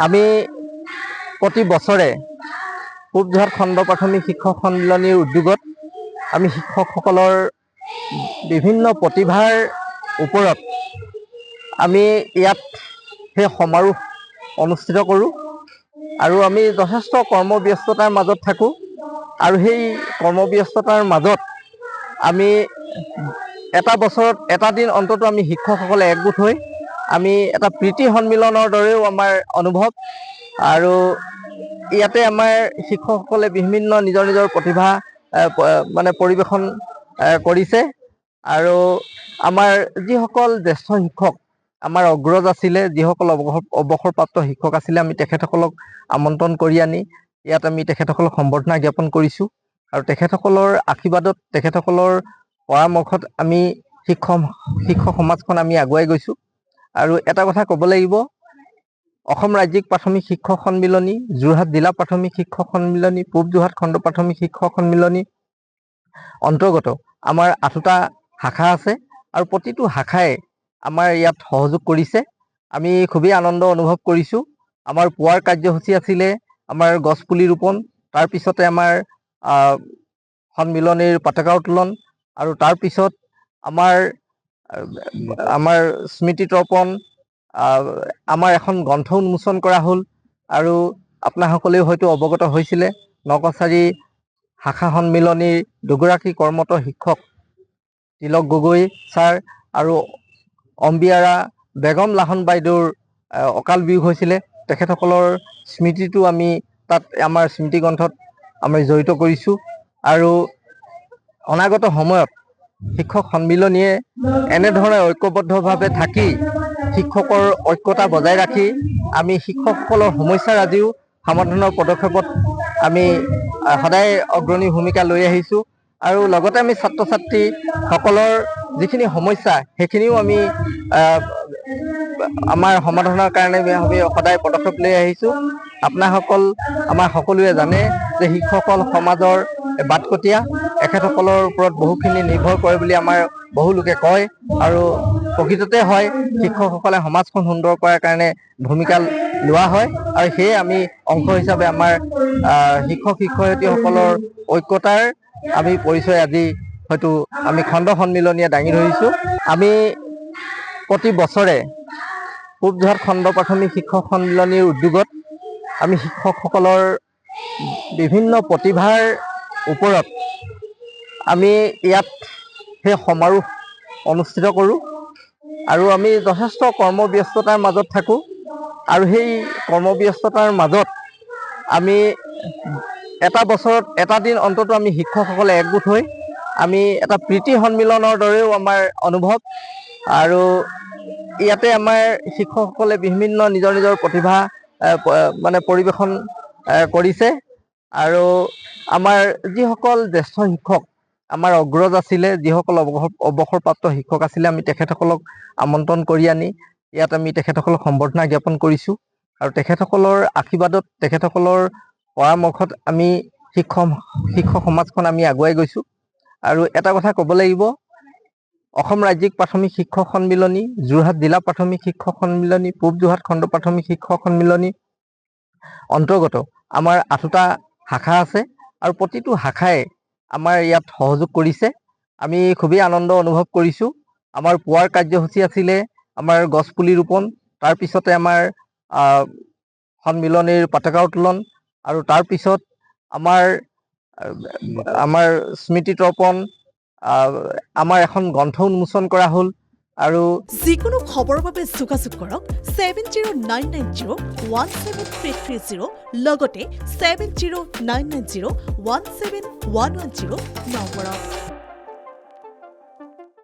আমি প্ৰতি বছৰে পূব যোৰহাট খণ্ড প্ৰাথমিক শিক্ষক সন্মিলনীৰ উদ্যোগত আমি শিক্ষকসকলৰ বিভিন্ন প্ৰতিভাৰ ওপৰত আমি ইয়াত সেই সমাৰোহ অনুষ্ঠিত কৰোঁ আৰু আমি যথেষ্ট কৰ্মব্যস্ততাৰ মাজত থাকোঁ আৰু সেই কৰ্মব্যস্ততাৰ মাজত আমি এটা বছৰত এটা দিন অন্তত আমি শিক্ষকসকলে একগোট হৈ আমি এটা প্ৰীতি সন্মিলনৰ দৰেও আমাৰ অনুভৱ আৰু ইয়াতে আমাৰ শিক্ষকসকলে বিভিন্ন নিজৰ নিজৰ প্ৰতিভা মানে পৰিৱেশন কৰিছে আৰু আমাৰ যিসকল জ্যেষ্ঠ শিক্ষক আমাৰ অগ্ৰজ আছিলে যিসকল অৱসৰপ্ৰাপ্ত শিক্ষক আছিলে আমি তেখেতসকলক আমন্ত্ৰণ কৰি আনি ইয়াত আমি তেখেতসকলক সম্বৰ্ধনা জ্ঞাপন কৰিছোঁ আৰু তেখেতসকলৰ আশীৰ্বাদত তেখেতসকলৰ পৰামৰ্শত আমি শিক্ষক সমাজখন আমি আগুৱাই গৈছোঁ আৰু এটা কথা ক'ব লাগিব অসম ৰাজ্যিক প্ৰাথমিক শিক্ষক সন্মিলনী যোৰহাট জিলা প্ৰাথমিক শিক্ষক সন্মিলনী পূব যোৰহাট খণ্ড প্ৰাথমিক শিক্ষক সন্মিলনী অন্তৰ্গত আমাৰ 8টা শাখা আছে আৰু প্ৰতিটো শাখাই আমাৰ ইয়াত সহযোগ কৰিছে আমি খুবেই আনন্দ অনুভৱ কৰিছোঁ আমাৰ পুৱাৰ কাৰ্যসূচী আছিলে আমাৰ গছপুলি ৰোপণ তাৰ পিছতে আমাৰ সন্মিলনীৰ পতাকা উত্তোলন আৰু তাৰ পিছত আমাৰ স্মৃতি তৰ্পণ আমাৰ এখন গ্ৰন্থ উন্মোচন কৰা হ'ল আৰু আপোনাসকলেও হয়তো অৱগত হৈছিলে নকছাৰী শাখা সন্মিলনীৰ দুগৰাকী কৰ্মৰত শিক্ষক তিলক গগৈ ছাৰ আৰু অম্বিয়াৰা বেগম লাহন বাইদেউৰ অকাল বিয়োগ হৈছিলে তেখেতসকলৰ স্মৃতিটো আমি তাত আমাৰ স্মৃতি গ্ৰন্থত আমি জড়িত কৰিছোঁ আৰু অনাগত সময়ত শিক্ষক সন্মিলনীয়ে এনেধৰণে ঐক্যবদ্ধভাৱে থাকি শিক্ষকৰ ঐক্যতা বজাই ৰাখি আমি শিক্ষকসকলৰ সমস্যাৰাজিও সমাধানৰ পদক্ষেপত আমি সদায় অগ্ৰণী ভূমিকা লৈ আহিছোঁ আৰু লগতে আমি ছাত্ৰ ছাত্ৰীসকলৰ যিখিনি সমস্যা সেইখিনিও আমি আমাৰ সমাধানৰ কাৰণে আমি সদায় পদক্ষেপ লৈ আহিছোঁ আপোনাসকল আমাৰ সকলোৱে জানে যে শিক্ষকসকল সমাজৰ বাটকটীয়া এখেতসকলৰ ওপৰত বহুখিনি নিৰ্ভৰ কৰে বুলি আমাৰ বহু লোকে কয় আৰু প্ৰকৃততে হয় শিক্ষকসকলে সমাজখন সুন্দৰ কৰাৰ কাৰণে ভূমিকা লোৱা হয় আৰু সেয়ে আমি অংশ হিচাপে আমাৰ শিক্ষক শিক্ষয়িত্ৰীসকলৰ ঐক্যতাৰ আমি পৰিচয় আজি হয়তো আমি খণ্ড সন্মিলনীয়ে দাঙি ধৰিছোঁ আমি প্ৰতি বছৰে পূব যোৰহাট খণ্ড প্ৰাথমিক শিক্ষক সন্মিলনীৰ উদ্যোগত আমি শিক্ষকসকলৰ বিভিন্ন প্ৰতিভাৰ ওপৰত আমি ইয়াত সেই সমাৰোহ অনুষ্ঠিত কৰোঁ আৰু আমি যথেষ্ট কৰ্মব্যস্ততাৰ মাজত থাকোঁ আৰু সেই কৰ্মব্যস্ততাৰ মাজত আমি এটা বছৰত এটা দিন অন্তত আমি শিক্ষকসকলে একগোট হৈ আমি এটা প্ৰীতি সন্মিলনৰ দৰেও আমাৰ অনুভৱ আৰু ইয়াতে আমাৰ শিক্ষকসকলে বিভিন্ন নিজৰ নিজৰ প্ৰতিভা মানে পৰিৱেশন কৰিছে আৰু আমাৰ যিসকল জ্যেষ্ঠ শিক্ষক আমাৰ অগ্ৰজ আছিলে যিসকল অৱসৰপ্ৰাপ্ত শিক্ষক আছিলে আমি তেখেতসকলক আমন্ত্ৰণ কৰি আনি ইয়াত আমি তেখেতসকলক সম্বৰ্ধনা জ্ঞাপন কৰিছোঁ আৰু তেখেতসকলৰ আশীৰ্বাদত তেখেতসকলৰ পৰামৰ্শত আমি শিক্ষক সমাজখন আমি আগুৱাই গৈছোঁ আৰু এটা কথা ক'ব লাগিব অসম ৰাজ্যিক প্ৰাথমিক শিক্ষক সন্মিলনী যোৰহাট জিলা প্ৰাথমিক শিক্ষক সন্মিলনী পূব যোৰহাট খণ্ড প্ৰাথমিক শিক্ষক সন্মিলনী অন্তৰ্গত আমাৰ 8টা শাখা আছে আৰু প্ৰতিটো শাখাই আমাৰ ইয়াত সহযোগ কৰিছে আমি খুবেই আনন্দ অনুভৱ কৰিছোঁ আমাৰ পুৱাৰ কাৰ্যসূচী আছিলে আমাৰ গছপুলি ৰোপণ তাৰ পিছতে আমাৰ সন্মিলনীৰ পতাকা উত্তোলন আৰু তাৰ পিছত আমাৰ স্মৃতি তৰ্পণ আমাৰ এখন গ্ৰন্থ উন্মোচন কৰা হ'ল আৰু যিকোনো খবৰৰ বাবে যোগাযোগ কৰক 7099017330 লগতে 7099017110 নম্বৰত।